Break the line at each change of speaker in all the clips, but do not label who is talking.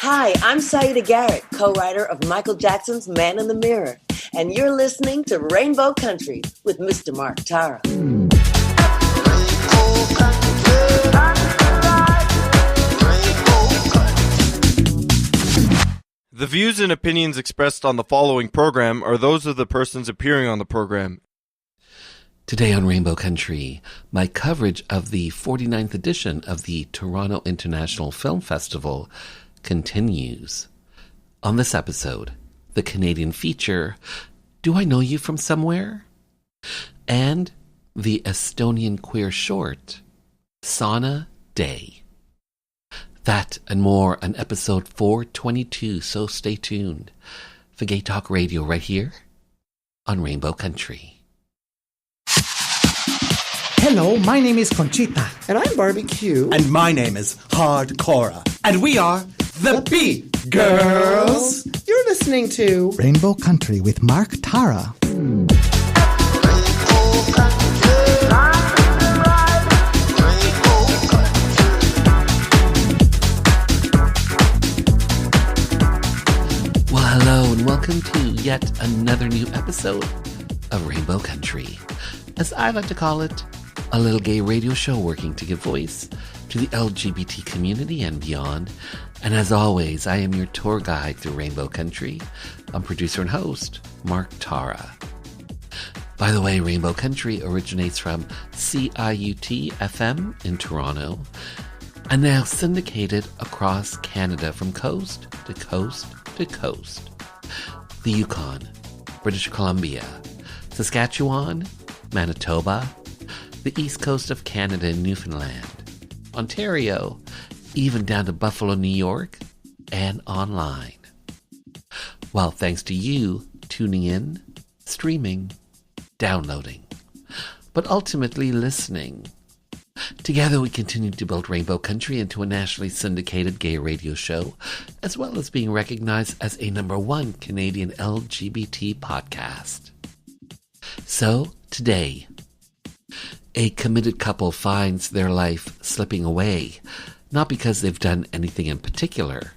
Hi, I'm Saida Garrett, co-writer of Michael Jackson's Man in the Mirror, and you're listening to Rainbow Country with Mr. Mark Tara.
The views and opinions expressed on the following program are those of the persons appearing on the program.
Today on Rainbow Country, my coverage of the 49th edition of the Toronto International Film Festival continues. On this episode, the Canadian feature, Do I Know You From Somewhere? And the Estonian queer short, Sauna Day. That and more on episode 422, so stay tuned for Gay Talk Radio right here on Rainbow Country.
Hello, my name is Conchita.
And I'm Barbecue.
And my name is Hardcora.
And we are the Beat Girls.
You're listening to
Rainbow Country with Mark Tara.
Well, hello and welcome to yet another new episode of Rainbow Country. As I like to call it, a little gay radio show working to give voice to the LGBT community and beyond. And as always, I am your tour guide through Rainbow Country. I'm producer and host, Mark Tara. By the way, Rainbow Country originates from CIUT FM in Toronto and now syndicated across Canada from coast to coast to coast. The Yukon, British Columbia, Saskatchewan, Manitoba, the east coast of Canada and Newfoundland, Ontario, even down to Buffalo, New York, and online. Well, thanks to you tuning in, streaming, downloading, but ultimately listening. Together we continue to build Rainbow Country into a nationally syndicated gay radio show, as well as being recognized as a #1 Canadian LGBT podcast. So, today, a committed couple finds their life slipping away, not because they've done anything in particular,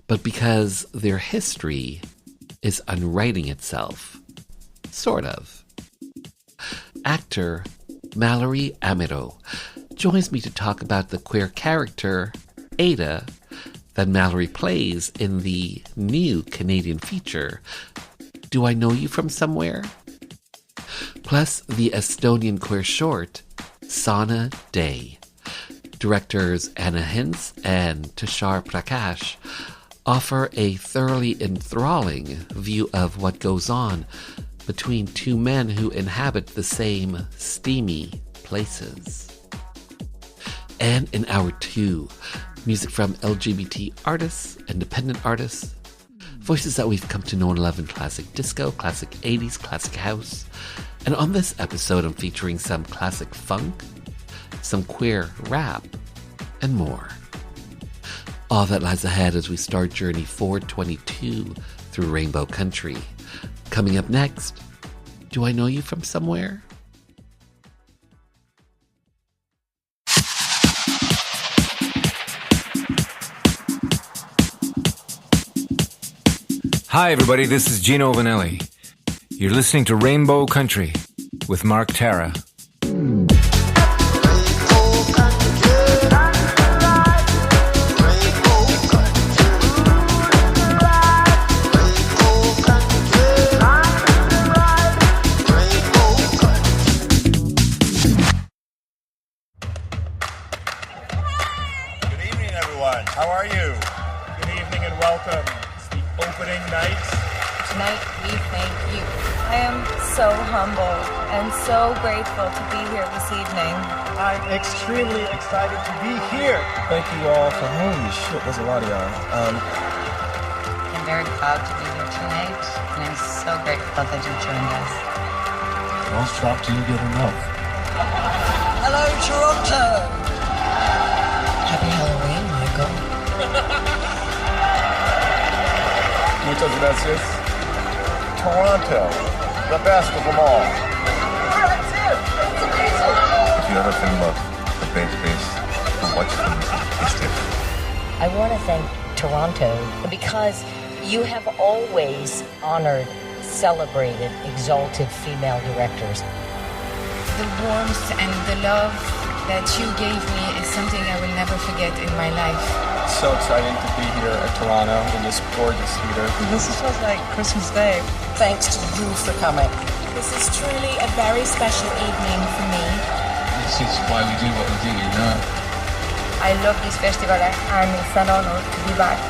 but because their history is unwriting itself. Sort of. Actor Mallory joins me to talk about the queer character, Ada, that Mallory plays in the new Canadian feature, Do I Know You From Somewhere? Plus the Estonian queer short, Sauna Day. Directors Anna Hintz and Tushar Prakash offer a thoroughly enthralling view of what goes on between two men who inhabit the same steamy places. And in Hour 2, music from LGBT artists, independent artists, voices that we've come to know and love in classic disco, classic 80s, classic house. And on this episode, I'm featuring some classic funk, some queer rap, and more. All that lies ahead as we start Journey 422 through Rainbow Country. Coming up next, Do I Know You From Somewhere?
Hi, everybody. This is Gino Vanelli. You're listening to Rainbow Country with Mark Tara.
Good evening, everyone. How are you?
Good evening and welcome. It's the opening night.
Tonight, we thank you. I am so humbled and so grateful to be here this evening.
I'm extremely excited to be here.
Thank you all for holy shit. There's a lot of y'all.
I'm very proud to be here tonight, and I'm so grateful that you joined us.
Don't stop till you get enough.
Hello, Toronto.
Happy Halloween, Michael.
Muchas gracias. Toronto, the best of them all.
That's it. That's amazing.
If you ever think about the base, watch them. It's different.
I want to thank Toronto because you have always honored, celebrated, exalted female directors.
The warmth and the love that you gave me is something I will never forget in my life.
It's so exciting to be here at Toronto in this gorgeous theater.
This feels like Christmas Day.
Thanks to you for coming.
This is truly a very special evening for me.
This is why we do what we do, you know.
I love this festival and it's an honor to be back.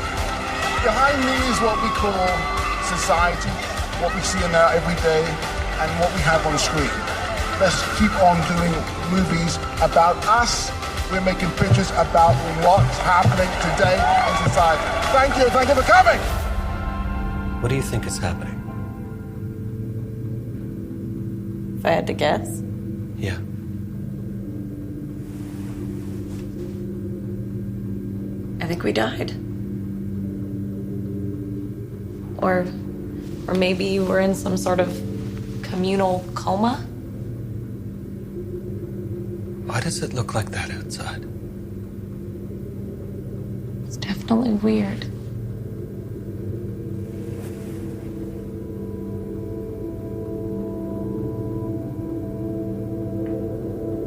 Behind me is what we call society, what we see in there every day, and what we have on the screen. Let's keep on doing movies about us. We're making pictures about what's happening today in society. Thank you for coming.
What do you think is happening?
If I had to guess.
Yeah.
I think we died. Or maybe we're in some sort of communal coma.
Why does it look like that outside?
It's definitely weird.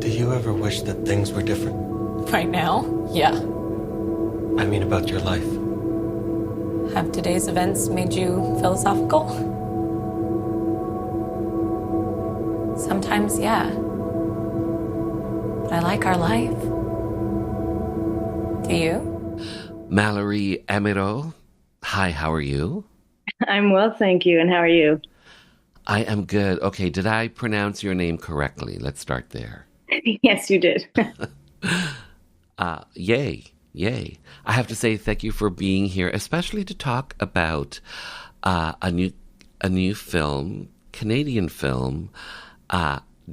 Do you ever wish that things were different?
Right now? Yeah.
I mean, about your life.
Have today's events made you philosophical? Sometimes, yeah. But I like our life. Do you?
Mallory Amiro. Hi, how are you?
I'm well, thank you. And how are you?
I am good. Okay, did I pronounce your name correctly? Let's start there.
Yes, you did.
Yay. I have to say thank you for being here, especially to talk about a new film, Canadian film,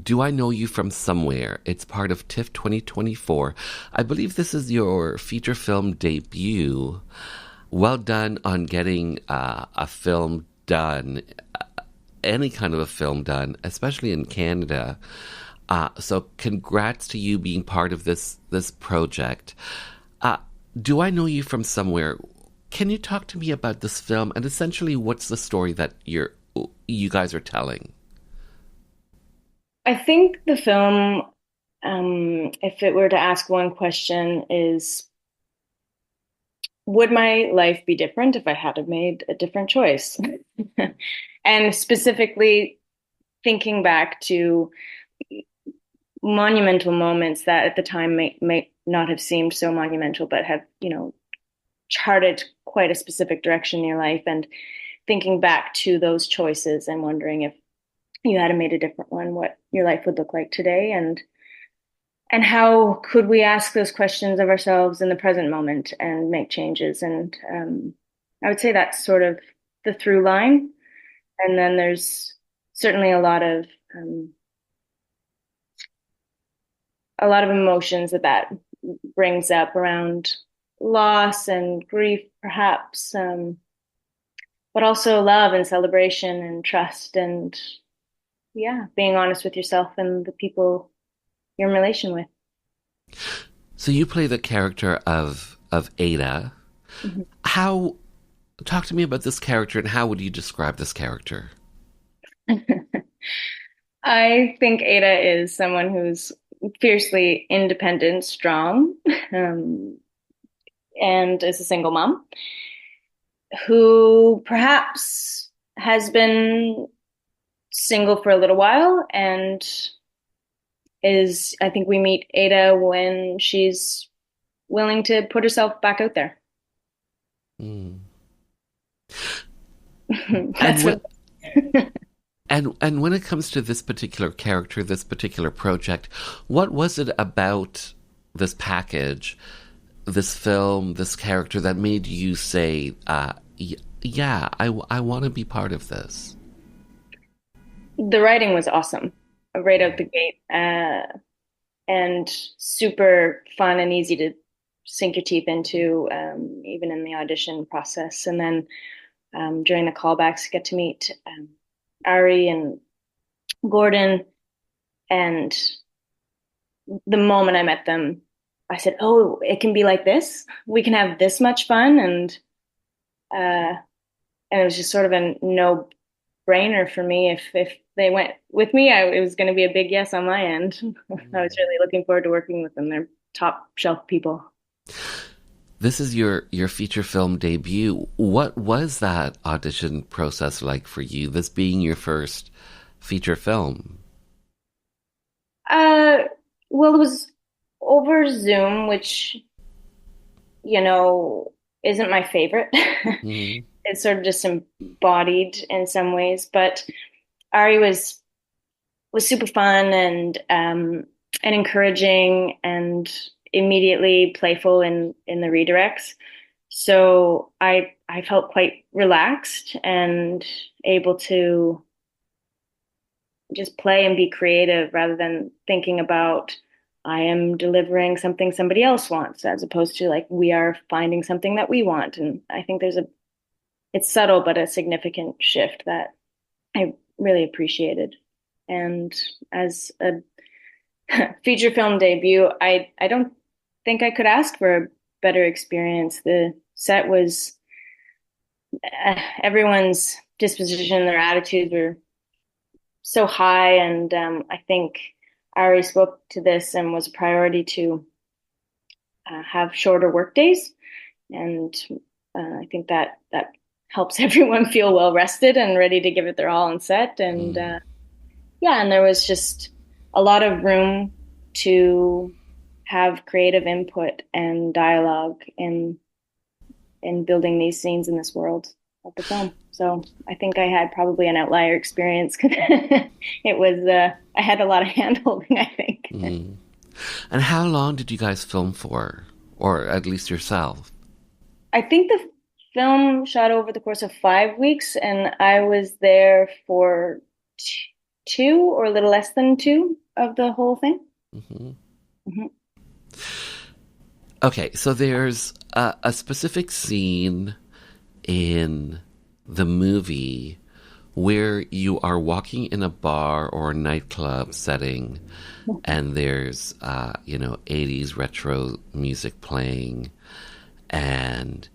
Do I Know You From Somewhere? It's part of TIFF 2024. I believe this is your feature film debut. Well done on getting a film done, any kind of a film done, especially in Canada. So congrats to you being part of this project. Do I Know You From Somewhere? Can you talk to me about this film and essentially what's the story that you guys are telling?
I think the film, if it were to ask one question, is would my life be different if I had have made a different choice? And specifically thinking back to monumental moments that at the time may not have seemed so monumental, but have, charted quite a specific direction in your life, and thinking back to those choices and wondering if you had made a different one, what your life would look like today, and how could we ask those questions of ourselves in the present moment and make changes. And I would say that's sort of the through line. And then there's certainly a lot of emotions that brings up around loss and grief, perhaps, but also love and celebration and trust and, being honest with yourself and the people you're in relation with.
So you play the character of Ada. Mm-hmm. Talk to me about this character and how would you describe this character?
I think Ada is someone who's fiercely independent, strong, and is a single mom who perhaps has been single for a little while and I think we meet Ada when she's willing to put herself back out there.
Mm. And when it comes to this particular character, this particular project, what was it about this package, this film, this character that made you say, I want to be part of this?
The writing was awesome right out the gate, and super fun and easy to sink your teeth into, even in the audition process. And then during the callbacks, get to meet Ari and Gordon. And the moment I met them, I said, oh, it can be like this. We can have this much fun. And it was just sort of a no-brainer for me. If they went with me, it was going to be a big yes on my end. I was really looking forward to working with them. They're top shelf people.
This is your feature film debut. What was that audition process like for you, this being your first feature film?
Well, it was over Zoom, which, isn't my favorite. Mm-hmm. It's sort of disembodied in some ways, but Ari was super fun and encouraging and immediately playful in the redirects. So I felt quite relaxed and able to just play and be creative rather than thinking about I am delivering something somebody else wants, as opposed to like we are finding something that we want. And I think it's subtle, but a significant shift that I really appreciated. And as a feature film debut, I don't think I could ask for a better experience. The set was everyone's disposition, their attitudes were so high, and I think Ari spoke to this and was a priority to have shorter work days, and I think that helps everyone feel well rested and ready to give it their all on set. And and there was just a lot of room to have creative input and dialogue in building these scenes in this world of the film. So I think I had probably an outlier experience. It was I had a lot of hand-holding, I think.
Mm. And how long did you guys film for, or at least yourself?
I think the film shot over the course of 5 weeks, and I was there for 2 or a little less than 2 of the whole thing. Mm-hmm. Mm-hmm.
Okay, so there's a specific scene in the movie where you are walking in a bar or a nightclub setting, and there's 80s retro music playing, and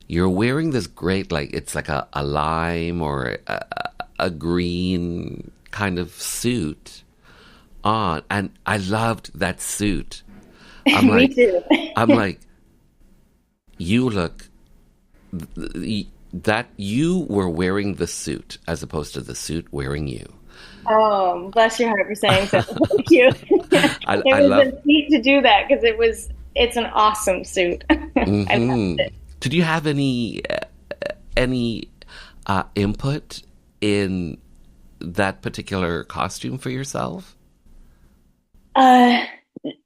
you're wearing this great, like, it's like a lime or a green kind of suit on, and I loved that suit. I'm
Me too.
I'm like, you look, that you were wearing the suit as opposed to the suit wearing you.
Oh, bless your heart for saying so. Thank you. It was a feat to do that because it's an awesome suit. Mm-hmm. I loved it.
Did you have any input in that particular costume for yourself?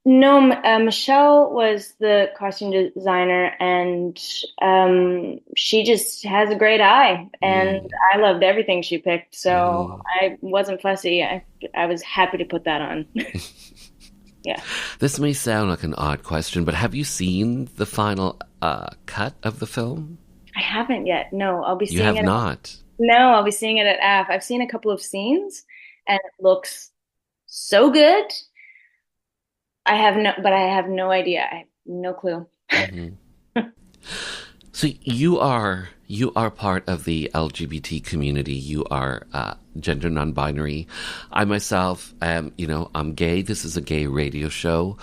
No, Michelle was the costume designer, and she just has a great eye, and I loved everything she picked, so I wasn't fussy. I was happy to put that on. Yeah.
This may sound like an odd question, but have you seen the final cut of the film?
I haven't yet. No, I'll be seeing it.
You have not?
No, I'll be seeing it at AF. I've seen a couple of scenes, and it looks so good. I have no idea. I have no clue.
Mm-hmm. So you are part of the LGBT community. You are gender non-binary. I myself am, I'm gay. This is a gay radio show.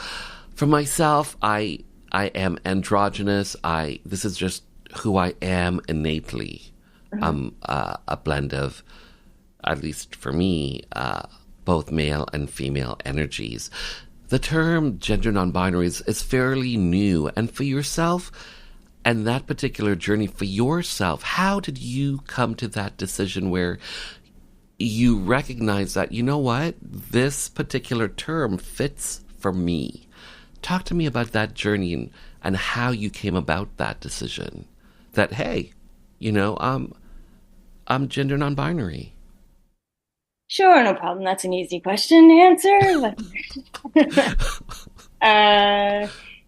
For myself, I am androgynous. This is just who I am innately. Mm-hmm. I'm a blend of, at least for me, both male and female energies. The term gender non-binary is fairly new. And for yourself, and that particular journey for yourself, how did you come to that decision where you recognize that, you know what, this particular term fits for me? Talk to me about that journey and how you came about that decision. That, hey, I'm gender non-binary.
Sure, no problem. That's an easy question to answer.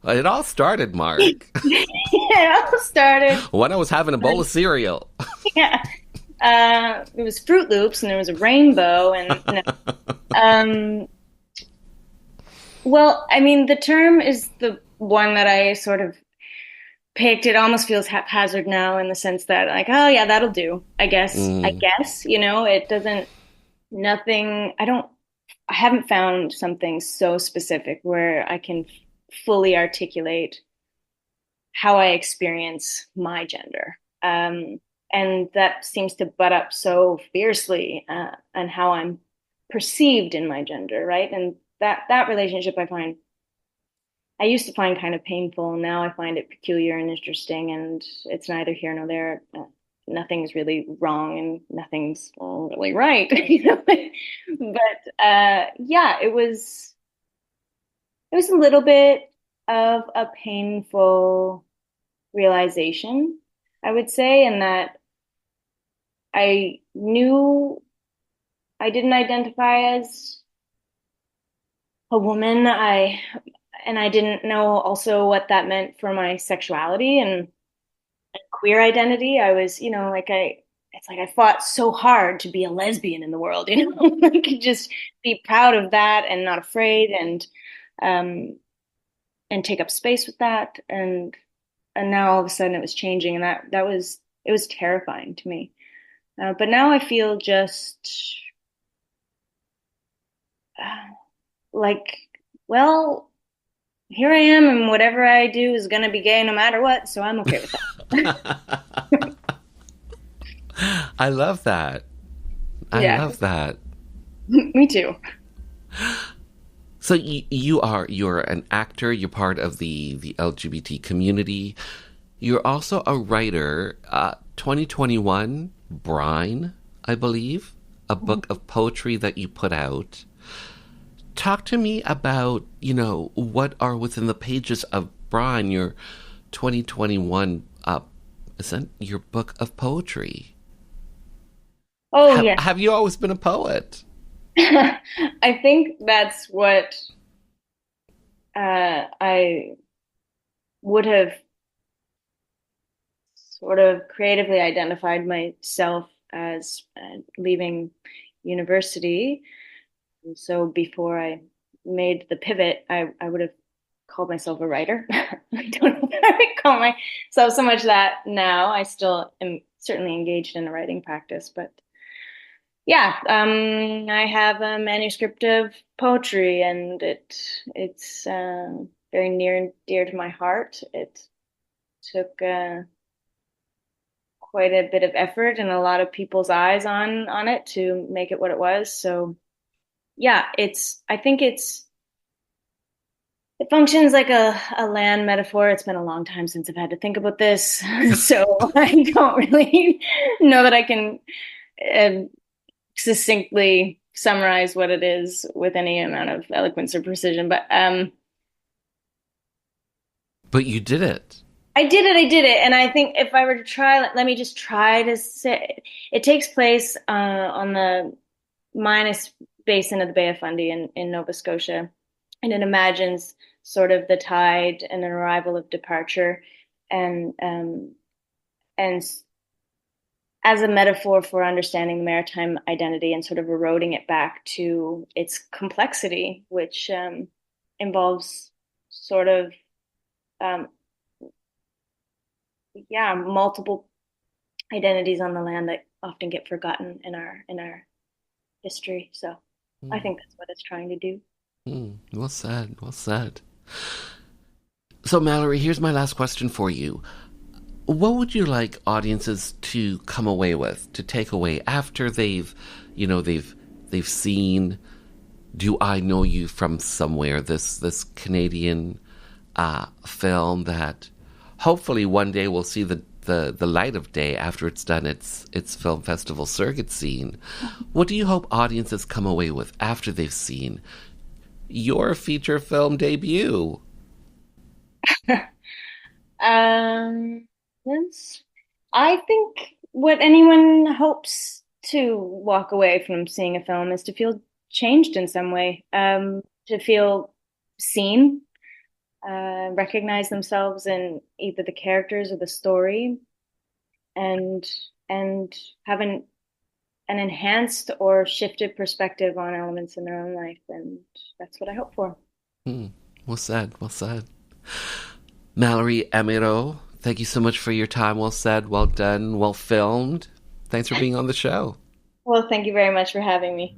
It all started, Mark.
It all started
when I was having a bowl of cereal.
Yeah. It was Fruit Loops, and there was a rainbow, and well, I mean, the term is the one that I sort of picked. It almost feels haphazard now in the sense that like, oh yeah, that'll do. I guess, it doesn't, nothing, I haven't found something so specific where I can fully articulate how I experience my gender. And that seems to butt up so fiercely on how I'm perceived in my gender, right? And that relationship I used to find kind of painful. Now I find it peculiar and interesting, and it's neither here nor there. Nothing's really wrong and nothing's really right, But yeah, it was a little bit of a painful realization, I would say, in that I knew I didn't identify as a woman. I didn't know also what that meant for my sexuality and queer identity. I was, it's like I fought so hard to be a lesbian in the world, like just be proud of that and not afraid and take up space with that. And now all of a sudden it was changing, and it was terrifying to me. But now I feel just like, well, here I am, and whatever I do is going to be gay no matter what, so I'm okay with that.
I love that. I love that.
Me too.
So you're an actor. You're part of the LGBT community. You're also a writer. 2021, Brine, I believe, a book of poetry that you put out. Talk to me about, what are within the pages of Brine, your 2021, isn't your book of poetry?
Oh, yeah.
Have you always been a poet?
I think that's what I would have sort of creatively identified myself as leaving university. And so before I made the pivot, I would have called myself a writer. I don't know if I would call myself so much that now. I still am certainly engaged in a writing practice, but yeah, I have a manuscript of poetry, and it's very near and dear to my heart. It took quite a bit of effort and a lot of people's eyes on it to make it what it was. So yeah, I think it functions like a land metaphor. It's been a long time since I've had to think about this, so I don't really know that I can succinctly summarize what it is with any amount of eloquence or precision, but
you did it.
I did it, and I think if I were to try, let me just try to say, it takes place on the Minas Basin of the Bay of Fundy in Nova Scotia, and it imagines sort of the tide and an arrival of departure, and as a metaphor for understanding the maritime identity and sort of eroding it back to its complexity, which involves sort of, multiple identities on the land that often get forgotten in our history. So I think that's what it's trying to do.
Well said. Well said. So Mallory, here's my last question for you. What would you like audiences to come away with, to take away after they've seen Do I Know You From Somewhere, this Canadian film that hopefully one day will see the light of day after it's done its film festival circuit scene? What do you hope audiences come away with after they've seen your feature film debut?
I think what anyone hopes to walk away from seeing a film is to feel changed in some way, to feel seen, recognize themselves in either the characters or the story, and have an enhanced or shifted perspective on elements in their own life. And that's what I hope for.
Well said. Well said. Mallory Amiro, thank you so much for your time. Well said, well done, well filmed. Thanks for being on the show.
Well, thank you very much for having me.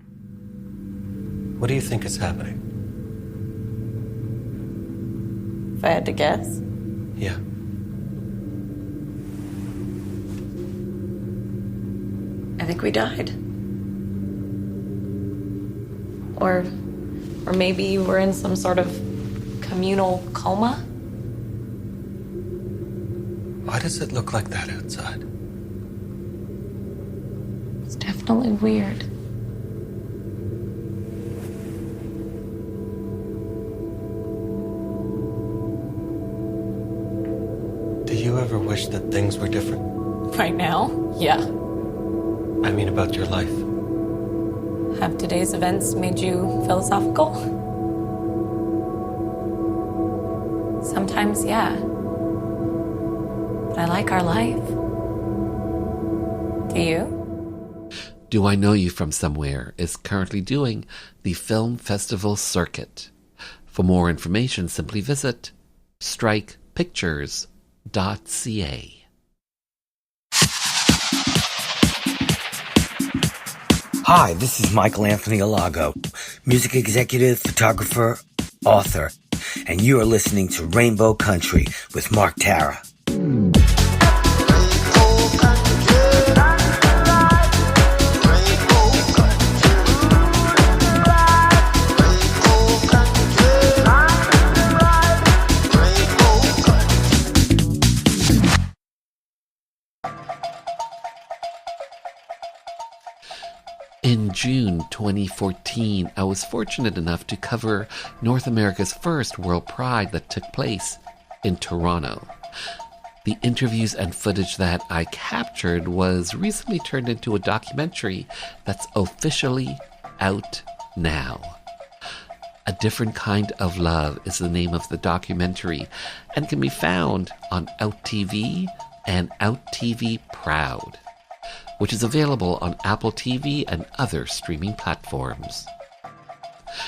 What do you think is happening?
If I had to guess.
Yeah.
I think we died. Or maybe we're in some sort of communal coma.
Why does it look like that outside?
It's definitely weird.
Do you ever wish that things were different?
Right now? Yeah.
I mean about your life.
Have today's events made you philosophical? Sometimes, yeah. But I like our life. Do you?
Do I Know You From Somewhere is currently doing the film festival circuit. For more information, simply visit strikepictures.ca.
Hi, this is Michael Anthony Alago, music executive, photographer, author, and you are listening to Rainbow Country with Mark Tara.
In June 2014, I was fortunate enough to cover North America's first World Pride that took place in Toronto. The interviews and footage that I captured was recently turned into a documentary that's officially out now. A Different Kind of Love is the name of the documentary and can be found on OutTV and OutTV Proud, which is available on Apple TV and other streaming platforms.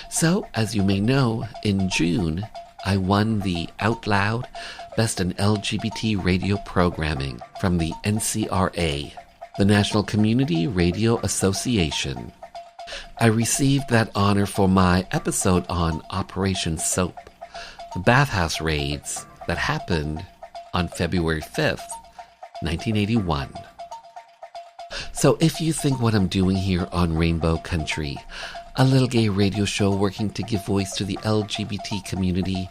So, as you may know, in June, I won the Out Loud Best in LGBT Radio Programming from the NCRA, the National Community Radio Association. I received that honor for my episode on Operation Soap, the bathhouse raids that happened on February 5th, 1981. So if you think what I'm doing here on Rainbow Country, a little gay radio show working to give voice to the LGBT community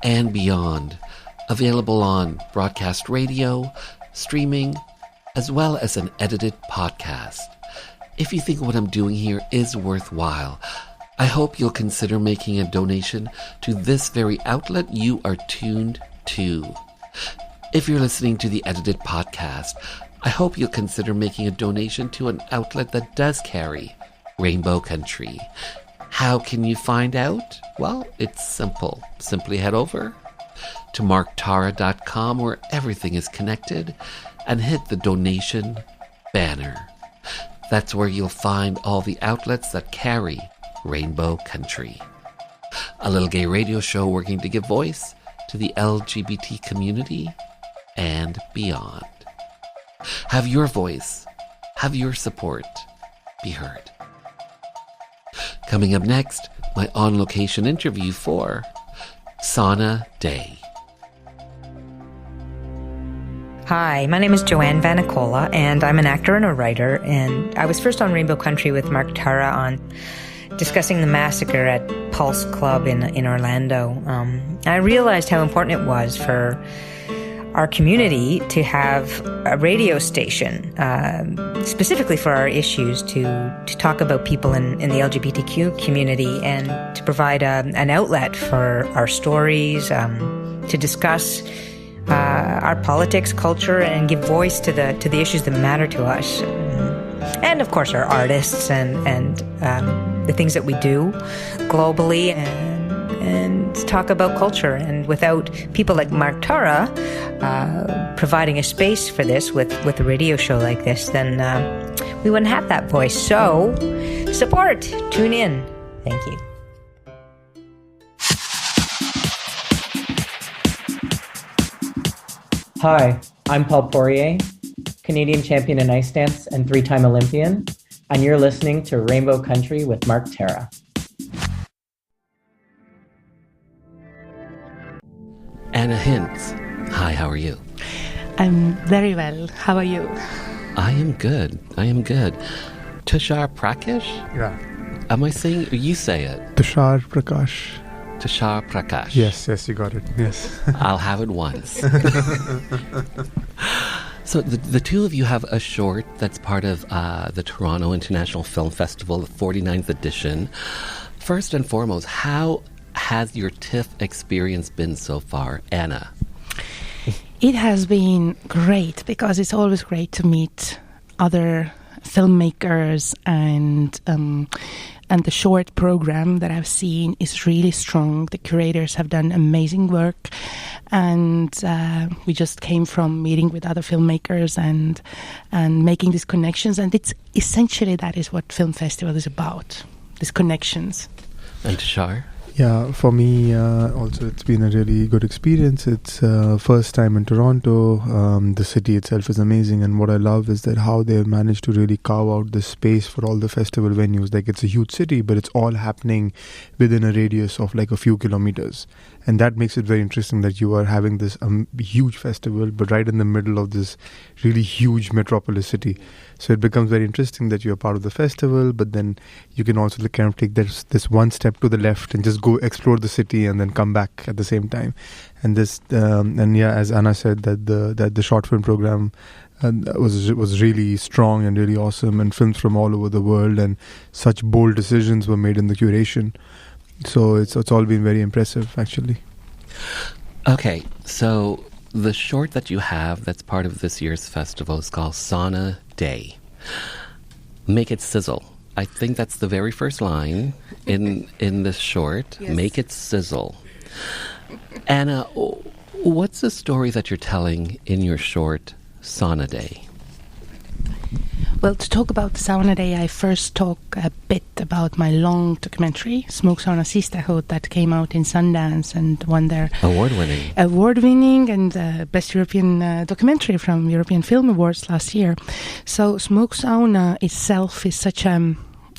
and beyond, available on broadcast radio, streaming, as well as an edited podcast. If you think what I'm doing here is worthwhile, I hope you'll consider making a donation to this very outlet you are tuned to. If you're listening to the edited podcast, I hope you'll consider making a donation to an outlet that does carry Rainbow Country. How can you find out? Well, it's simple. Simply head over to marktara.com where everything is connected and hit the donation banner. That's where you'll find all the outlets that carry Rainbow Country. A little gay radio show working to give voice to the LGBT community and beyond. Have your voice, have your support be heard. Coming up next, my on-location interview for Sauna Day.
Hi, my name is Joanne Vanicola, and I'm an actor and a writer, and I was first on Rainbow Country with Mark Tara on discussing the massacre at Pulse Club in Orlando. I realized how important it was for our community to have a radio station, specifically for our issues, to talk about people in the LGBTQ community and to provide an outlet for our stories, to discuss our politics, culture, and give voice to the issues that matter to us. And of course our artists and the things that we do globally, and talk about culture. And without people like Mark Tara providing a space for this with a radio show like this, then we wouldn't have that voice. So support, tune in. Thank you.
Hi, I'm Paul Poirier, Canadian champion in ice dance and 3-time Olympian, and you're listening to Rainbow Country with Mark Terra.
Anna Hintz. Hi, how are you?
I'm very well. How are you?
I am good. Tushar Prakash?
Yeah.
Am I saying, you say it?
Tushar Prakash.
Tushar Prakash.
Yes, you got it. Yes.
I'll have it once. So the two of you have a short that's part of the Toronto International Film Festival, the 49th edition. First and foremost, how has your TIFF experience been so far, Anna?
It has been great because it's always great to meet other filmmakers, and the short program that I've seen is really strong. The curators have done amazing work, and we just came from meeting with other filmmakers and making these connections, and it's essentially that is what film festival is about, these connections.
And Tushar?
Yeah, for me also it's been a really good experience. It's first time in Toronto. The city itself is amazing, and what I love is that how they've managed to really carve out the space for all the festival venues. Like, it's a huge city, but it's all happening within a radius of like a few kilometers, and that makes it very interesting that you are having this huge festival but right in the middle of this really huge metropolis city. So it becomes very interesting that you're part of the festival, but then you can also kind of take this one step to the left and just go explore the city and then come back at the same time. And this, as Anna said, that the short film program was really strong and really awesome, and films from all over the world, and such bold decisions were made in the curation. So it's all been very impressive, actually.
Okay, so the short that you have that's part of this year's festival is called Sauna Day. Make it sizzle. I think that's the very first line in this short. Yes. Make it sizzle. Anna, what's the story that you're telling in your short Sauna Day?
Well, to talk about Sauna Day, I first talk a bit about my long documentary, Smoke Sauna Sisterhood, that came out in Sundance and won their award-winning and Best European Documentary from European Film Awards last year. So Smoke Sauna itself is such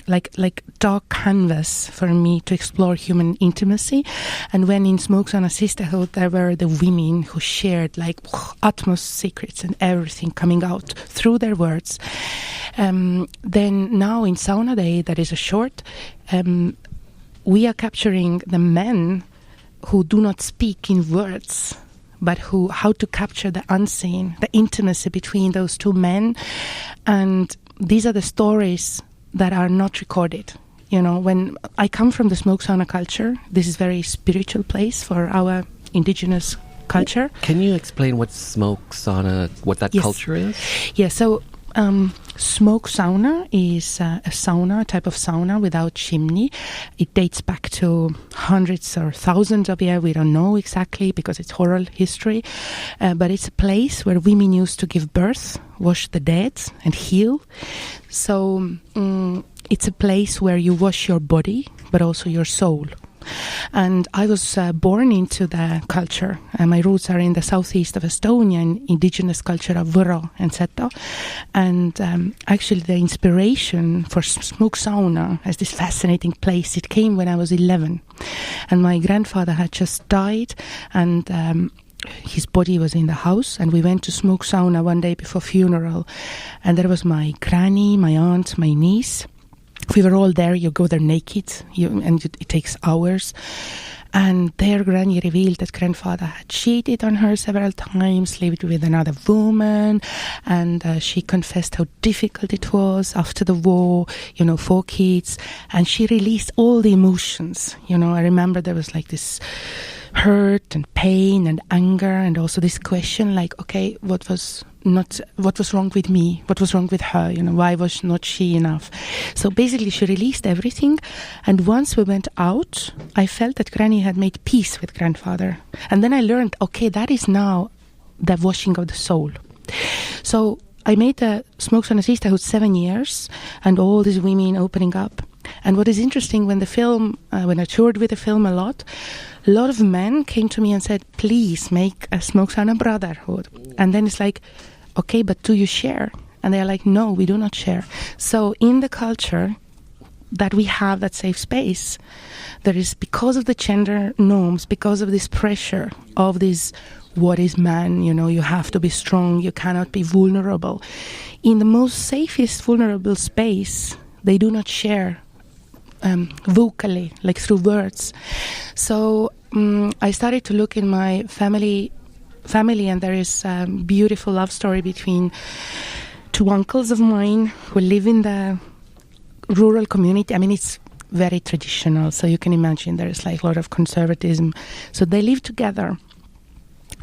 like dark canvas for me to explore human intimacy. And when in Smoke Sauna Sisterhood, there were the women who shared like utmost secrets and everything coming out through their words. Then now in Sauna Day, that is a short, we are capturing the men who do not speak in words, but how to capture the unseen, the intimacy between those two men. And these are the stories that are not recorded. You know, when I come from the smoke sauna culture, this is a very spiritual place for our indigenous culture.
Can you explain what smoke sauna, what that culture is?
Yeah, so smoke sauna is a type of sauna without chimney. It dates back to hundreds or thousands of years. We don't know exactly because it's oral history. But it's a place where women used to give birth, wash the dead, and heal. So it's a place where you wash your body, but also your soul. And I was born into the culture. My roots are in the southeast of Estonia, in indigenous culture of Võro and Seto. And actually the inspiration for smoke sauna as this fascinating place, it came when I was 11. And my grandfather had just died, and his body was in the house, and we went to smoke sauna one day before funeral. And there was my granny, my aunt, my niece. We were all there. You go there naked, and it takes hours. And their granny revealed that grandfather had cheated on her several times, lived with another woman, and she confessed how difficult it was after the war, 4 kids. And she released all the emotions. I remember there was like this hurt and pain and anger, and also this question like, okay, what was wrong with me? What was wrong with her? Why was not she enough? So basically she released everything. And once we went out, I felt that Granny had made peace with grandfather. And then I learned, okay, that is now the washing of the soul. So I made the Smoke Sauna Sisterhood 7 years, and all these women opening up. And what is interesting, when I toured with the film a lot of men came to me and said, please make a smoke sauna brotherhood. And then it's like, okay, but do you share? And they're like, no, we do not share. So in the culture that we have that safe space, there is, because of the gender norms, because of this pressure of this, what is man, you have to be strong, you cannot be vulnerable. In the most safest vulnerable space, they do not share vocally, like through words. So I started to look in my family, and there is a beautiful love story between two uncles of mine who live in the rural community. I mean, it's very traditional, so you can imagine there is like a lot of conservatism. So they live together,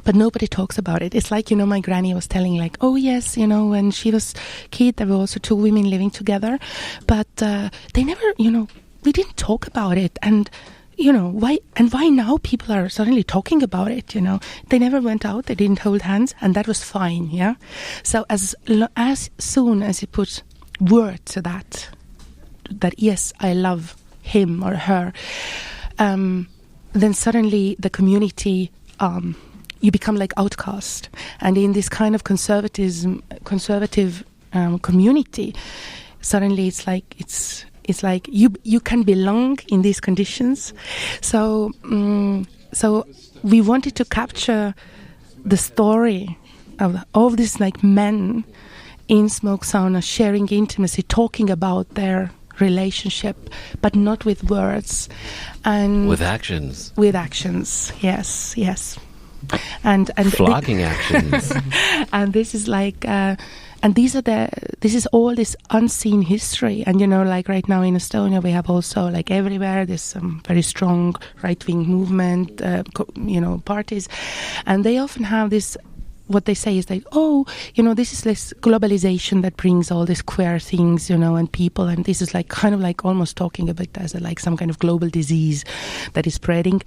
but nobody talks about it. It's like, my granny was telling, like, oh yes, when she was kid, there were also two women living together, but they never, we didn't talk about it. And why now people are suddenly talking about it, They never went out, they didn't hold hands, and that was fine, yeah? So as soon as you put word to that yes, I love him or her, then suddenly the community, you become like outcast. And in this kind of conservative community, suddenly it's like you can belong in these conditions. So we wanted to capture the story of these like men in smoke sauna, sharing intimacy, talking about their relationship, but not with words, and
with actions.
With actions, yes, and
flogging actions.
And this is like. And this is all this unseen history. And, like right now in Estonia, we have also, like everywhere, there's some very strong right-wing movement, parties. And they often have this, what they say is like, this is this globalization that brings all these queer things, and people. And this is like kind of like almost talking about it as like some kind of global disease that is spreading.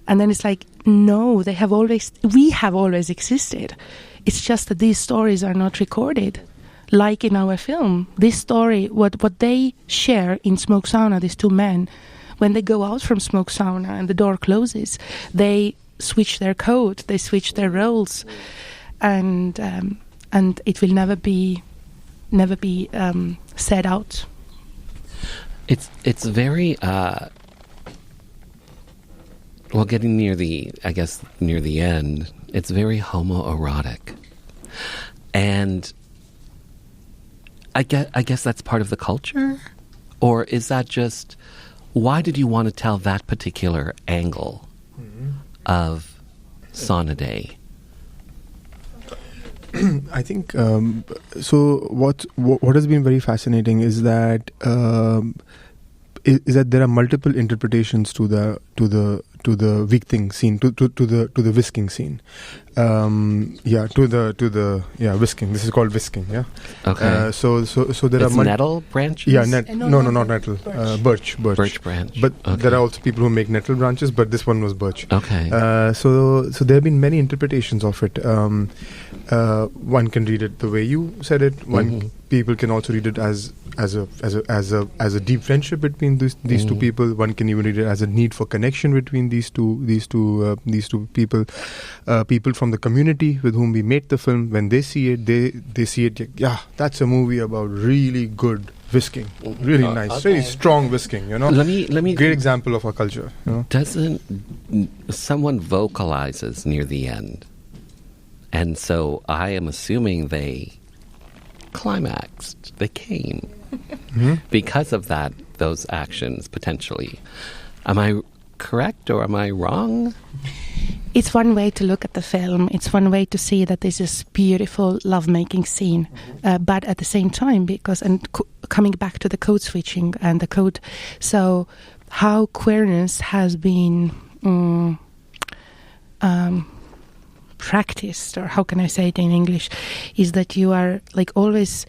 And then it's like, no, we have always existed. It's just that these stories are not recorded, like in our film. This story, what they share in smoke sauna, these two men, when they go out from smoke sauna and the door closes, they switch their code, they switch their roles, and it will never be said out.
It's very getting near the end. It's very homoerotic. And I guess that's part of the culture? Or is that just, why did you want to tell that particular angle of Sauna Day?
I think, so what has been very fascinating is that there are multiple interpretations to the wicking scene, to the whisking scene. Whisking. This is called whisking. Yeah.
Okay.
So there are
nettle branches.
Yeah. No, not nettle. Birch.
Birch branch.
But there are also people who make nettle branches, but this one was birch.
Okay.
So there have been many interpretations of it. One can read it the way you said it. People can also read it as a deep friendship between these two people. One can even read it as a need for connection between these two people. People from the community with whom we made the film, when they see it, they see it. Yeah, that's a movie about really good whisking, really nice, really strong whisking.
Let me.
Great example of our culture.
Doesn't someone vocalizes near the end, and so I am assuming they climaxed, they came because of those actions potentially. Am I correct or am I wrong?
It's one way to look at the film. It's one way to see that this is beautiful lovemaking scene, but at the same time, coming back to the code switching and the code, so how queerness has been practiced, or how can I say it in English, is that you are like always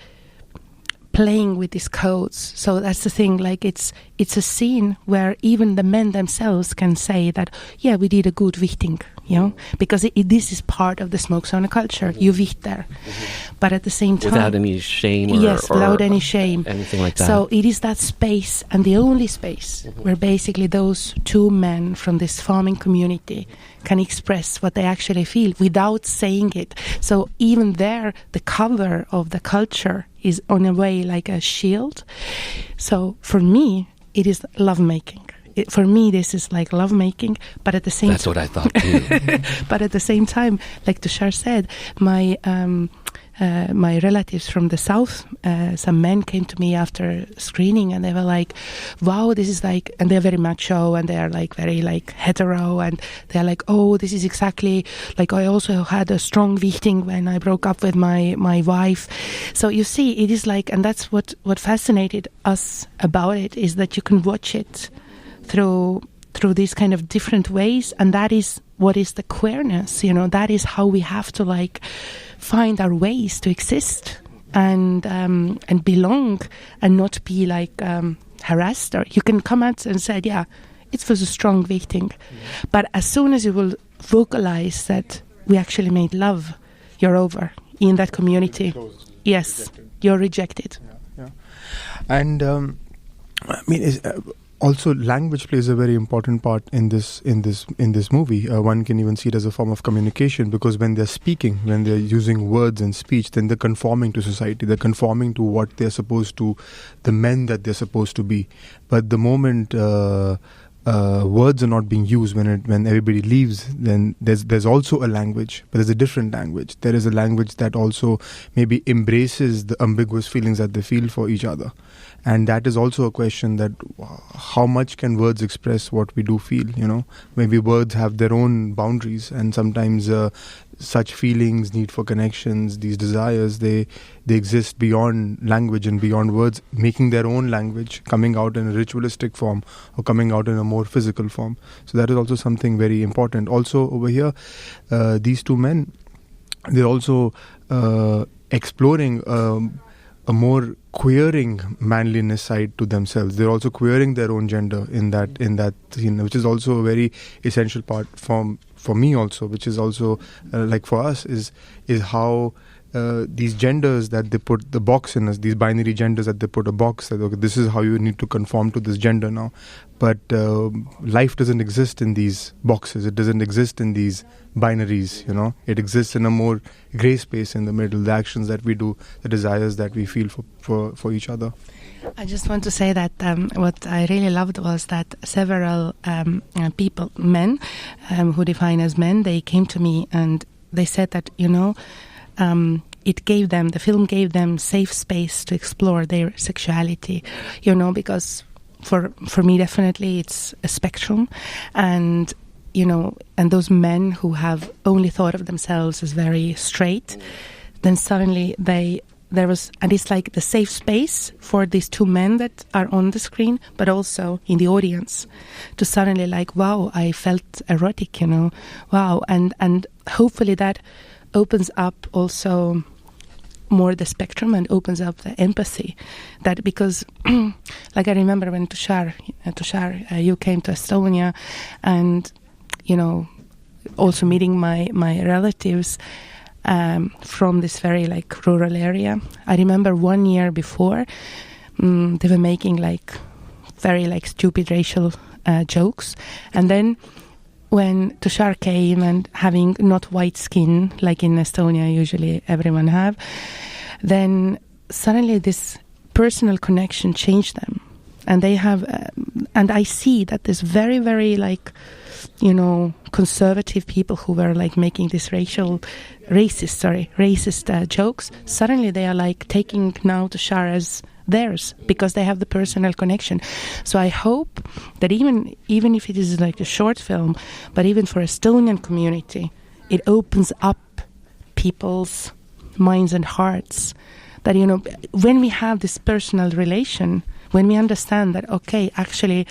playing with these codes. So that's the thing, like it's a scene where even the men themselves can say that, yeah, we did a good vihting, because this is part of the smoke sauna culture. You viht there. But at the same time,
without any shame
without any shame,
anything like that.
So it is that space, and the only space where basically those two men from this farming community can express what they actually feel without saying it. So even there, the cover of the culture is on a way like a shield. So for me, it is lovemaking. For me, this is like lovemaking, but at the same
That's what I thought too.
But at the same time, like Tushar said, my relatives from the south, some men came to me after screening, and they were like, wow, this is like, and they're very macho, and they are like very like hetero, and they're like, oh, this is exactly like, I also had a strong vihting when I broke up with my wife. So you see, it is like, and that's what fascinated us about it, is that you can watch it through these kind of different ways, and that is what is the queerness, that is how we have to like find our ways to exist and belong and not be like harassed. Or you can come out and say, yeah, it was a strong vihting, but as soon as you will vocalize that we actually made love, you're over in that community. Yes, you're rejected.
Yeah. And I mean, also, language plays a very important part in this movie. One can even see it as a form of communication, because when they're speaking, when they're using words and speech, then they're conforming to society. They're conforming to what they're supposed to, the men that they're supposed to be. But the moment words are not being used, when everybody leaves, then there's also a language, but there's a different language. There is a language that also maybe embraces the ambiguous feelings that they feel for each other. And that is also a question, that how much can words express what we do feel, Maybe words have their own boundaries, and sometimes such feelings, need for connections, these desires, they exist beyond language and beyond words, making their own language, coming out in a ritualistic form or coming out in a more physical form. So that is also something very important. Also over here, these two men, they're also exploring a more queering manliness side to themselves. They're also queering their own gender in that which is also a very essential part for me also, which is also like for us is how these genders that they put the box in us, these binary genders that they put a box that, okay, this is how you need to conform to this gender now. But life doesn't exist in these boxes. It doesn't exist in these binaries, It exists in a more grey space in the middle, the actions that we do, the desires that we feel for each other.
I just want to say that what I really loved was that several people, men, who define as men, they came to me and they said that, the film gave them safe space to explore their sexuality, because for me definitely it's a spectrum, and those men who have only thought of themselves as very straight, then suddenly and it's like the safe space for these two men that are on the screen, but also in the audience, to suddenly like, wow, I felt erotic, wow, and hopefully that opens up also more the spectrum and opens up the empathy, that because like I remember when Tushar, you came to Estonia, and also meeting my relatives from this very like rural area. I remember 1 year before they were making like very like stupid racial jokes, and then when Tushar came and having not white skin like in Estonia usually everyone have, then suddenly this personal connection changed them, and they have and I see that this very, very like conservative people who were like making this racist jokes, suddenly they are like taking now Tushar as theirs because they have the personal connection. So I hope that even if it is like a short film, but even for Estonian community, it opens up people's minds and hearts, that when we have this personal relation, when we understand that, okay, actually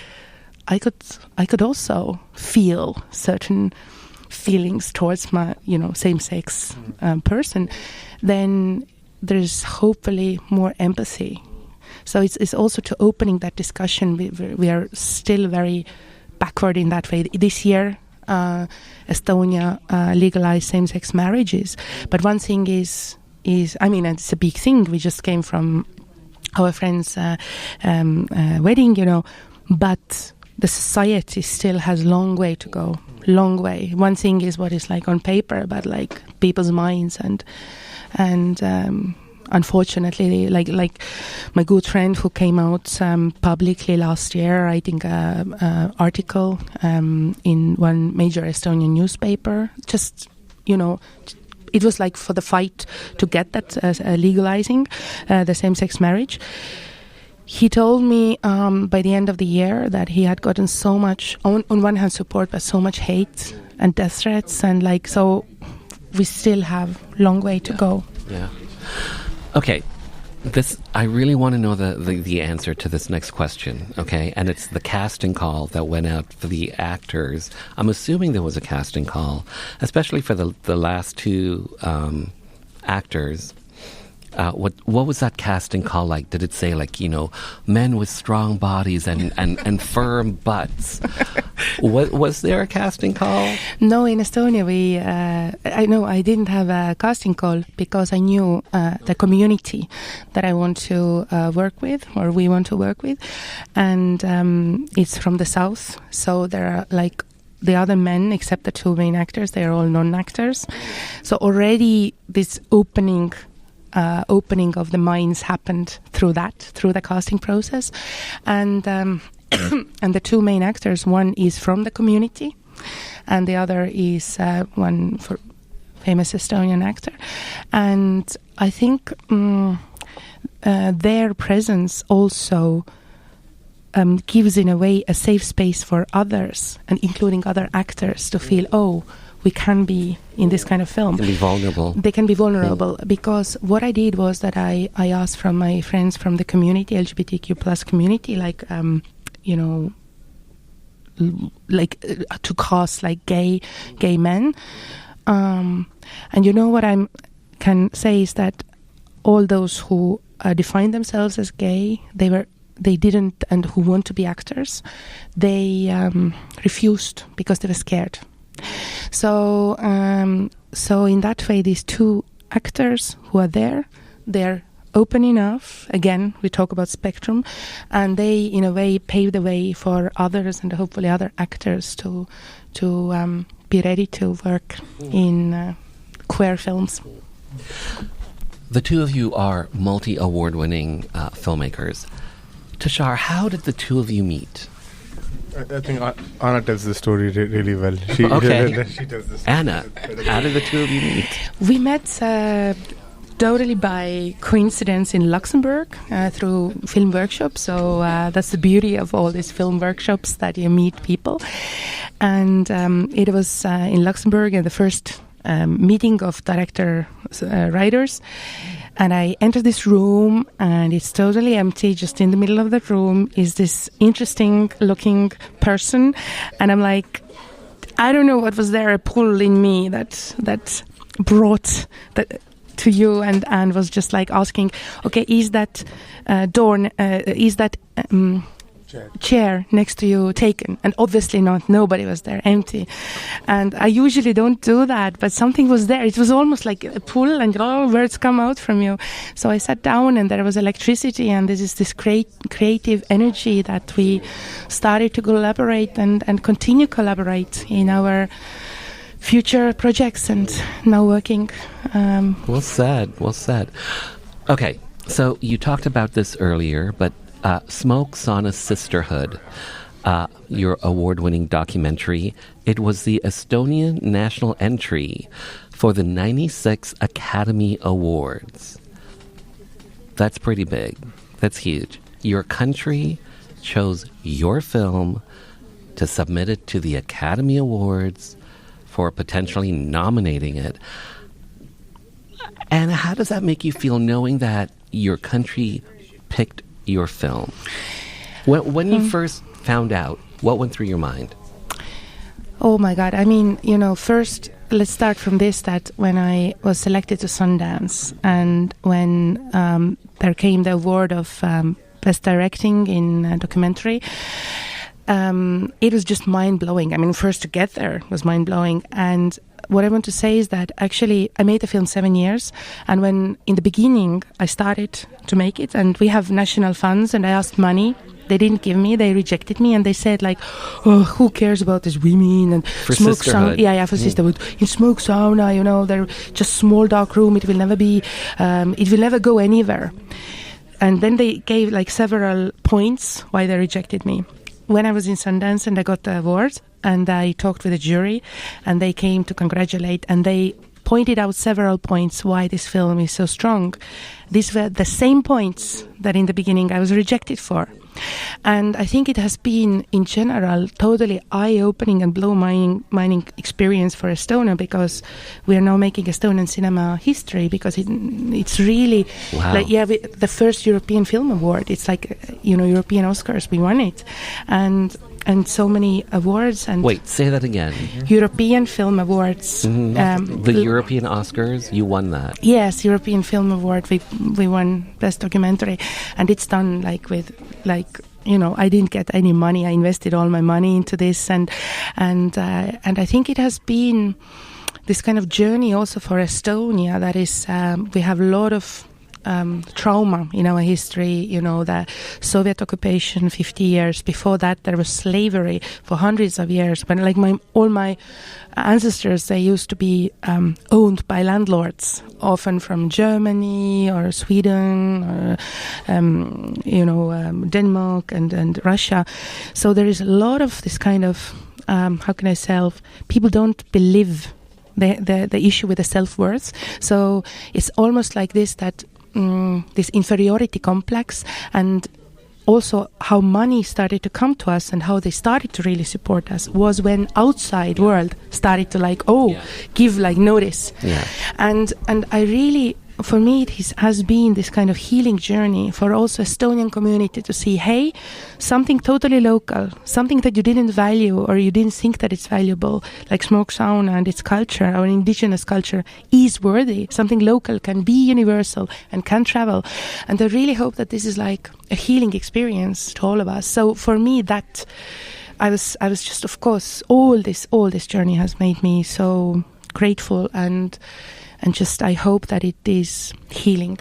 I could also feel certain feelings towards my same-sex person, then there's hopefully more empathy So it's also to opening that discussion. We are still very backward in that way. This year, Estonia legalized same-sex marriages, but one thing is I mean, it's a big thing. We just came from our friend's wedding, but the society still has long way to go. Long way. One thing is what is like on paper, but like people's minds and unfortunately, like my good friend who came out publicly last year writing a article in one major Estonian newspaper, just, it was like for the fight to get that legalizing the same-sex marriage. He told me by the end of the year that he had gotten so much, on one hand support, but so much hate and death threats, and so we still have long way to go.
Yeah. Okay. I really want to know the answer to this next question, okay? And it's the casting call that went out for the actors. I'm assuming there was a casting call, especially for the last two actors. What was that casting call like? Did it say men with strong bodies and firm butts? Was there a casting call?
No, in Estonia I didn't have a casting call because I knew the community that I want to work with, or we want to work with, and it's from the south. So there are the other men, except the two main actors, they are all non-actors. So already this opening of the minds happened through the casting process, and and the two main actors, one is from the community and the other is one for famous Estonian actor, and I think their presence also gives in a way a safe space for others, and including other actors, to feel, we can be in this kind of film.
They can be vulnerable.
They can be vulnerable, because what I did was that I asked from my friends from the community, LGBTQ plus community, to cast gay men. And what I can say is that all those who define themselves as gay, they didn't, and who want to be actors, they refused because they were scared. So in that way, these two actors who are there, they're open enough. Again, we talk about spectrum, and they, in a way, pave the way for others and hopefully other actors to be ready to work in queer films.
The two of you are multi-award-winning filmmakers. Tashar, how did the two of you meet?
I think Anna tells the story really well. She tells the story.
Anna, how did the two of you meet?
We met totally by coincidence in Luxembourg through film workshops. So that's the beauty of all these film workshops, that you meet people. And it was in Luxembourg, in the first meeting of director-writers. And I entered this room, and it's totally empty. Just in the middle of the room is this interesting-looking person, and I'm like, I don't know what was there, a pull in me that brought that to you, and was just asking, okay, is that door, is that chair next to you taken? And obviously not, nobody was there, empty. And I usually don't do that, but something was there. It was almost like a pull, and words come out from you. So I sat down, and there was electricity, and this is this creative energy that we started to collaborate and continue collaborate in our future projects, and now working.
Well said. Okay, so you talked about this earlier, but Smoke, Sauna, Sisterhood, your award-winning documentary, it was the Estonian national entry for the 96 Academy Awards. That's pretty big. That's huge. Your country chose your film to submit it to the Academy Awards for potentially nominating it. And how does that make you feel, knowing that your country picked your film? When you first found out, what went through your mind?
Oh my God. I mean, first, let's start from this, that when I was selected to Sundance, and when there came the award of Best Directing in documentary. It was just mind-blowing. I mean, first to get there was mind-blowing. And what I want to say is that actually I made the film 7 years, and when in the beginning I started to make it, and we have national funds, and I asked money, they didn't give me, they rejected me, and they said like, oh, who cares about this women and
for
smoke
sisterhood.
sauna? Yeah, for sisterhood. In smoke sauna, you know, they're just small dark room. It will never be, it will never go anywhere. And then they gave like several points why they rejected me. When I was in Sundance and I got the award, and I talked with the jury, and they came to congratulate, and they pointed out several points why this film is so strong. These were the same points that in the beginning I was rejected for. And I think it has been, in general, totally eye-opening and blow-minding experience for Estonia, because we are now making Estonian cinema history, because it's really,
wow.
like, yeah, the first European Film Award. It's like, you know, European Oscars, we won it. And so many awards. And
wait, say that again.
European Film Awards.
The European Oscars, you won that.
Yes, European Film Award. We won Best Documentary, and it's done you know, I didn't get any money. I invested all my money into this, and I think it has been this kind of journey also for Estonia. That is, we have a lot of trauma in our history, you know, the Soviet occupation 50 years. Before that, there was slavery for hundreds of years. When, like, all my ancestors, they used to be owned by landlords, often from Germany or Sweden or, Denmark and Russia. So there is a lot of this kind of, how can I say, people don't believe the issue with the self-worth. So it's almost like this, that this inferiority complex, and also how money started to come to us and how they started to really support us was when outside world started to give notice. And I really, for me, it has been this kind of healing journey for also Estonian community to see, hey, something totally local, something that you didn't value or you didn't think that it's valuable, like smoke sauna and its culture, our indigenous culture, is worthy. Something local can be universal and can travel. And I really hope that this is like a healing experience to all of us. So for me, that I was just, of course, all this journey has made me so grateful, and just I hope that it is healing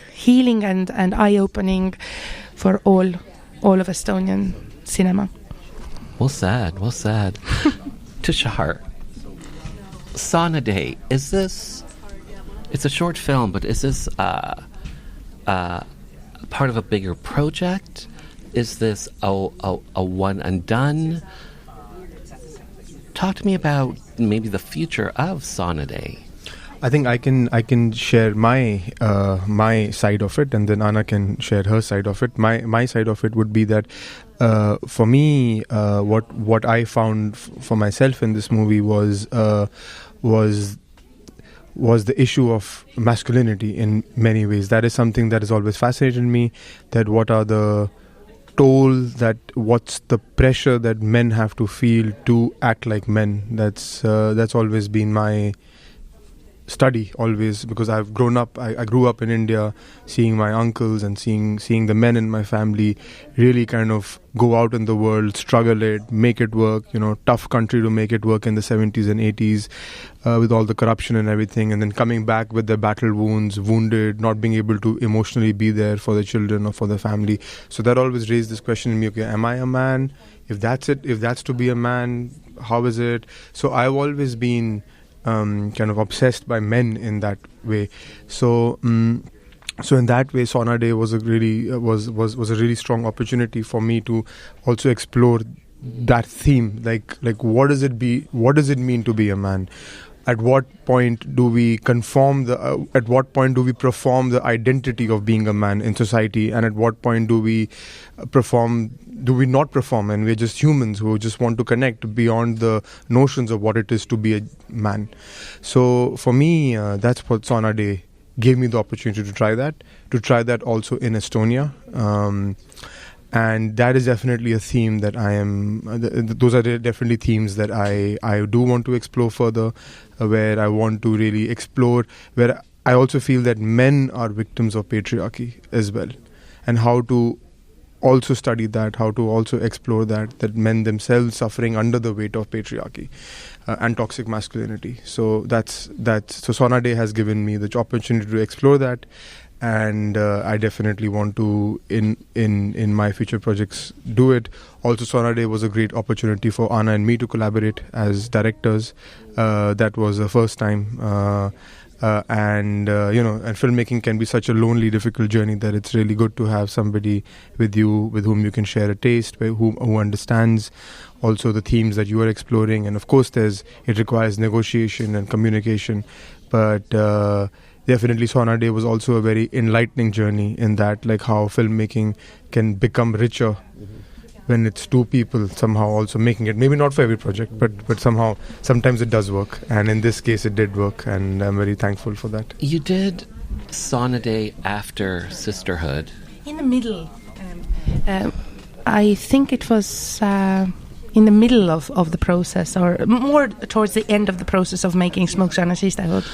and eye-opening for all of Estonian cinema.
Well said. Tushar, Sauna Day, is this, it's a short film, but is this part of a bigger project? Is this a one and done? Talk to me about maybe the future of Sauna Day.
I think I can share my side of it, and then Anna can share her side of it. My side of it would be that for me, what I found for myself in this movie was the issue of masculinity in many ways. That is something that has always fascinated me. That what are the toll, that what's the pressure that men have to feel to act like men. That's always been my study, always, because I've grown up, I grew up in India, seeing my uncles and seeing the men in my family really kind of go out in the world, struggle it, make it work, tough country to make it work in the 70s and 80s with all the corruption and everything, and then coming back with their battle wounds, wounded, not being able to emotionally be there for the children or for the family. So that always raised this question in me, okay, am I a man? If that's it, if that's to be a man, how is it? So I've always been kind of obsessed by men in that way. So in that way, Sauna Day was a really was a really strong opportunity for me to also explore that theme. Like what does it mean to be a man? At what point do we perform the identity of being a man in society, and at what point do we not perform, and we're just humans who just want to connect beyond the notions of what it is to be a man. So for me, that's what Sauna Day gave me the opportunity to try that also in Estonia. And that is definitely a theme that those are definitely themes that I do want to explore further, where I want to really explore, where I also feel that men are victims of patriarchy as well, and how to also study that, how to also explore that men themselves suffering under the weight of patriarchy and toxic masculinity. So so Sauna Day has given me the opportunity to explore that, and I definitely want to in my future projects do it. Also, Sauna Day was a great opportunity for Anna and me to collaborate as directors. That was the first time. And filmmaking can be such a lonely, difficult journey that it's really good to have somebody with you with whom you can share a taste, who understands also the themes that you are exploring. And of course, it requires negotiation and communication. But definitely, Sauna Day was also a very enlightening journey in that, like how filmmaking can become richer when it's two people somehow also making it. Maybe not for every project, but sometimes it does work. And in this case, it did work, and I'm very thankful for that.
You did Sauna Day after Sisterhood.
In the middle. I think it was in the middle of the process, or more towards the end of the process of making Smoke Sauna Sisterhood.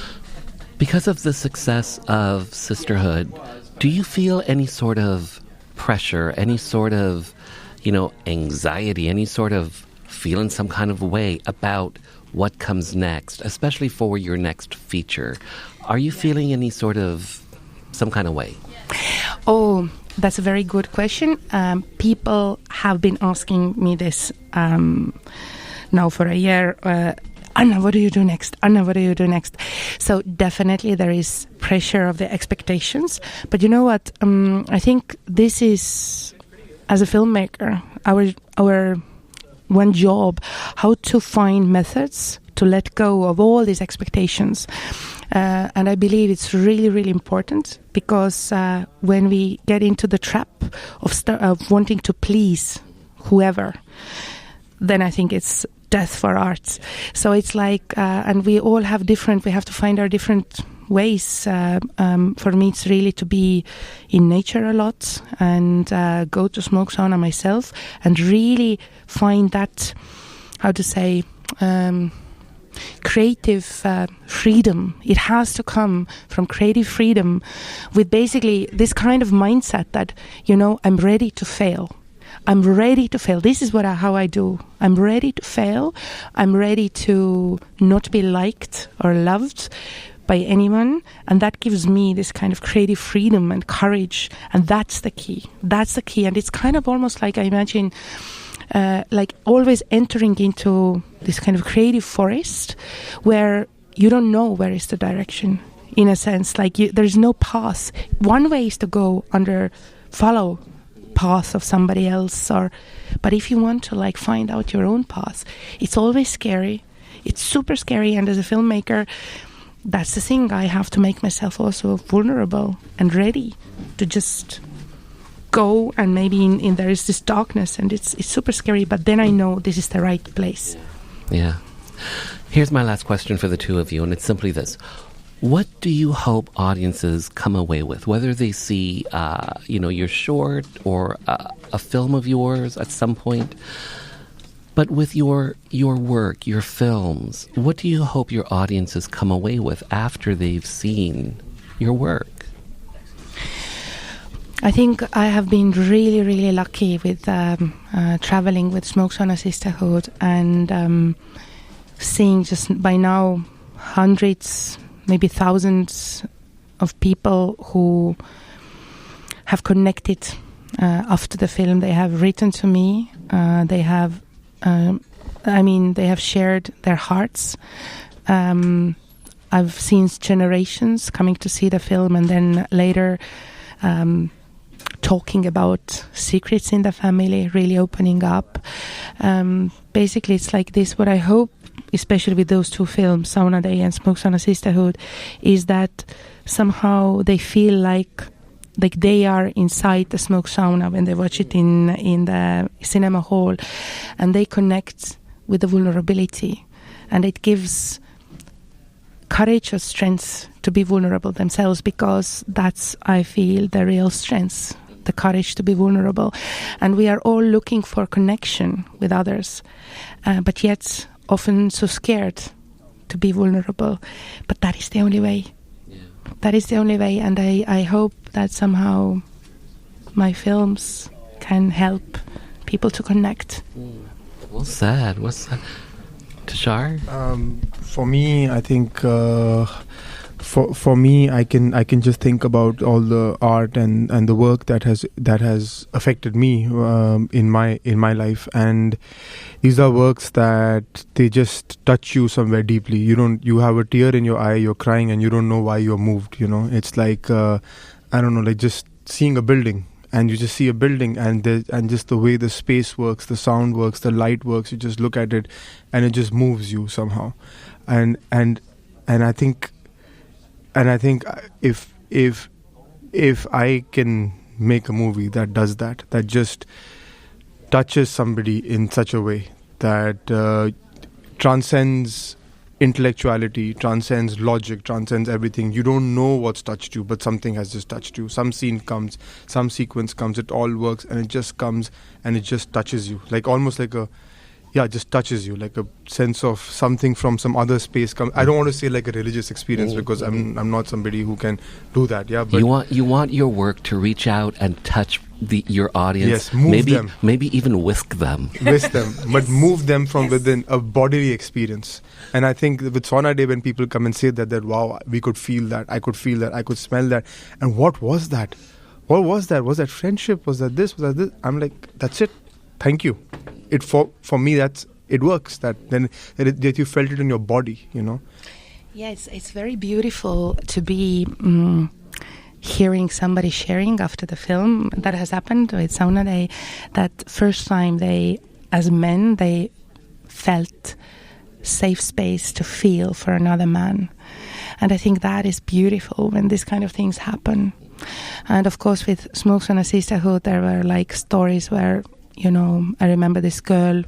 Because of the success of Sisterhood, do you feel any sort of pressure, any sort of anxiety, any sort of feeling some kind of way about what comes next, especially for your next feature? Are you feeling any sort of some kind of way?
Oh, that's a very good question. People have been asking me this now for a year. Anna, what do you do next? Anna, what do you do next? So definitely there is pressure of the expectations. But you know what? I think this is, as a filmmaker, our one job, how to find methods to let go of all these expectations. And I believe it's really, really important, because when we get into the trap of wanting to please whoever, then I think it's death for art. So it's like, and we all have we have to find our different ways. For me, it's really to be in nature a lot and go to smoke sauna myself and really find that, how to say, creative freedom. It has to come from creative freedom, with basically this kind of mindset that, I'm ready to fail. I'm ready to fail. This is how I do. I'm ready to fail. I'm ready to not be liked or loved by anyone, and that gives me this kind of creative freedom and courage, and that's the key. That's the key, and it's kind of almost like, I imagine, like always entering into this kind of creative forest where you don't know where is the direction, in a sense. Like there's no path. One way is to follow path of somebody else, but if you want to find out your own path, it's always scary. It's super scary, and as a filmmaker, that's the thing. I have to make myself also vulnerable and ready to just go, and maybe there is this darkness, and it's super scary, but then I know this is the right place.
Yeah. Here's my last question for the two of you, and it's simply this. What do you hope audiences come away with, whether they see, your short or a film of yours at some point? But with your work, your films, what do you hope your audiences come away with after they've seen your work?
I think I have been really, really lucky with traveling with Smoke Sauna Sisterhood and seeing just by now hundreds, maybe thousands of people who have connected after the film. They have written to me. They have shared their hearts. I've seen generations coming to see the film, and then later talking about secrets in the family, really opening up. Basically, it's like this. What I hope, especially with those two films, Sauna Day and Smoke Sauna Sisterhood, is that somehow they feel like they are inside the smoke sauna when they watch it in the cinema hall, and they connect with the vulnerability, and it gives courage or strength to be vulnerable themselves, because that's, I feel, the real strength, the courage to be vulnerable. And we are all looking for connection with others, but yet often so scared to be vulnerable. But that is the only way. Yeah. That is the only way, and I hope that somehow my films can help people to connect.
Well said. What's that? Tushar?
For me, I think for me, I can just think about all the art and the work that has affected me in my life, and these are works that they just touch you somewhere deeply. You have a tear in your eye, you're crying, and you don't know why you're moved. It's like I don't know, like just seeing a building. And you just see a building, and just the way the space works, the sound works, the light works. You just look at it, and it just moves you somehow. And I think if I can make a movie that does that just touches somebody in such a way that transcends intellectuality, transcends logic, transcends everything. You don't know what's touched you, but something has just touched you. Some scene comes, some sequence comes, it all works, and it just comes and it just touches you. Like almost like just touches you, like a sense of something from some other space comes. I don't want to say like a religious experience because I'm not somebody who can do that. Yeah, but
you want your work to reach out and touch your audience.
Yes, move them.
Maybe even whisk them.
But move them from within, a bodily experience. And I think with Sauna Day, when people come and say that wow, we could feel that, I could feel that, I could smell that. And what was that? What was that? Was that friendship? Was that this? Was that this? I'm like, that's it. Thank you. It for me, it works. That you felt it in your body,
Yes, it's very beautiful to be hearing somebody sharing after the film. That has happened with Sauna Day. That first time as men, they felt safe space to feel for another man. And I think that is beautiful when these kind of things happen. And of course, with Smokes on a Sisterhood, there were like stories where, I remember this girl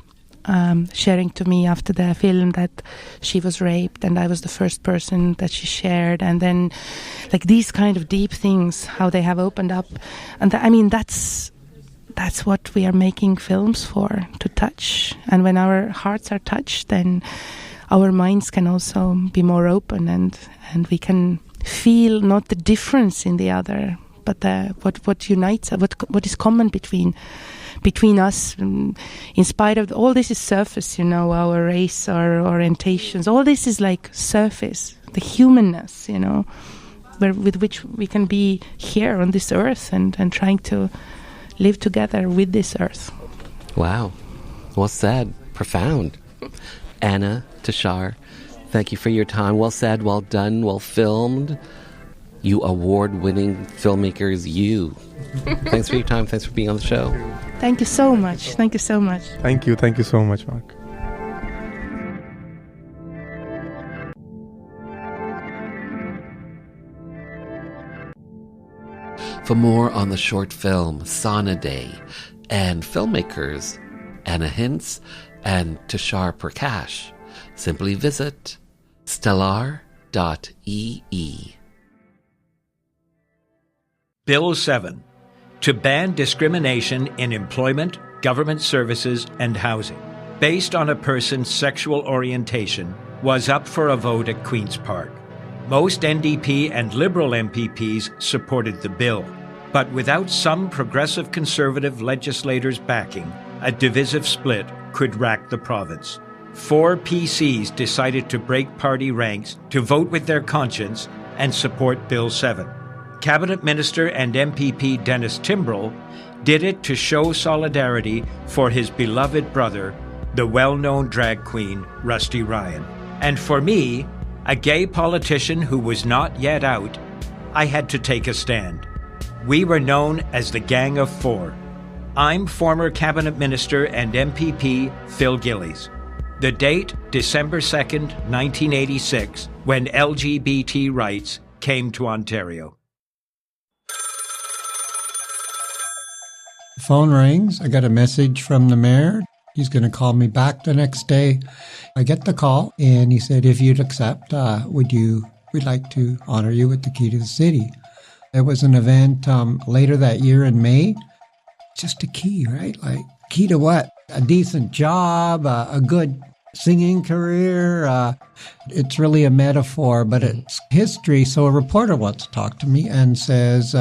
sharing to me after the film that she was raped, and I was the first person that she shared. And then like these kind of deep things, how they have opened up. And that's what we are making films for, to touch. And when our hearts are touched, then our minds can also be more open, and we can feel not the difference in the other, but what unites, what is common between us. In spite of all this is surface, our race, our orientations, all this is like surface, the humanness, with which we can be here on this earth and trying to live together with this earth.
Wow. Well said. Profound. Anna, Tushar, thank you for your time. Well said, well done, well filmed. You award-winning filmmakers, you. Thanks for your time. Thanks for being on the show.
Thank you so much. Thank you so much.
Thank you. Thank you so much, Mark.
For more on the short film Sauna Day and filmmakers Anna Hintz and Tushar Prakash, simply visit stellar.ee.
Bill 7, to ban discrimination in employment, government services, and housing, based on a person's sexual orientation, was up for a vote at Queen's Park. Most NDP and Liberal MPPs supported the bill, but without some progressive Conservative legislators backing, a divisive split could rack the province. 4 PCs decided to break party ranks to vote with their conscience and support Bill 7. Cabinet Minister and MPP Dennis Timbrell did it to show solidarity for his beloved brother, the well-known drag queen Rusty Ryan. And for me, a gay politician who was not yet out, I had to take a stand. We were known as the Gang of Four. I'm former Cabinet Minister and MPP Phil Gillies. The date, December 2nd, 1986, when LGBT rights came to Ontario.
The phone rings. I got a message from the mayor. He's going to call me back the next day. I get the call, and he said, if you'd accept, we'd like to honor you with the key to the city. There was an event later that year in May. Just a key, right? Like, key to what? A decent job, a good singing career. It's really a metaphor, but it's history. So a reporter wants to talk to me and says,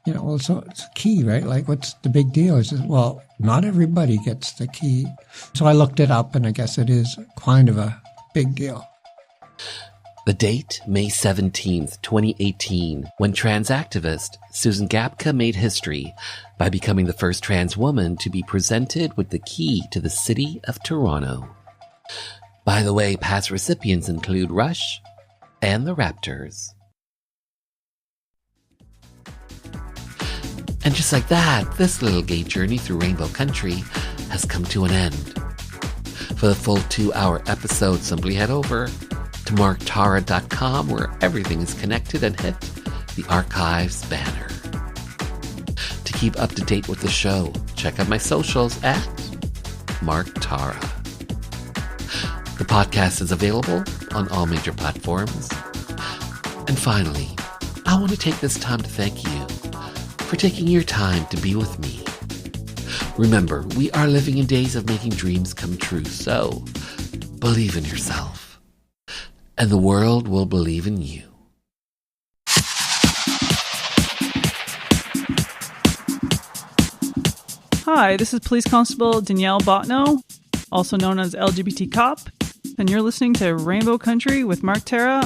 Well, so it's a key, right? Like, what's the big deal? It's just, well, not everybody gets the key. So I looked it up, and I guess it is kind of a big deal.
The date, May 17th, 2018, when trans activist Susan Gapka made history by becoming the first trans woman to be presented with the key to the city of Toronto. By the way, past recipients include Rush and the Raptors. And just like that, this little gay journey through Rainbow Country has come to an end. For the full 2-hour episode, simply head over to marktara.com, where everything is connected, and hit the archives banner. To keep up to date with the show, check out my socials at Mark Tara. The podcast is available on all major platforms. And finally, I want to take this time to thank you for taking your time to be with me. Remember, we are living in days of making dreams come true, so believe in yourself, and the world will believe in you.
Hi, this is Police Constable Danielle Botno, also known as LGBT Cop, and you're listening to Rainbow Country with Mark Tara.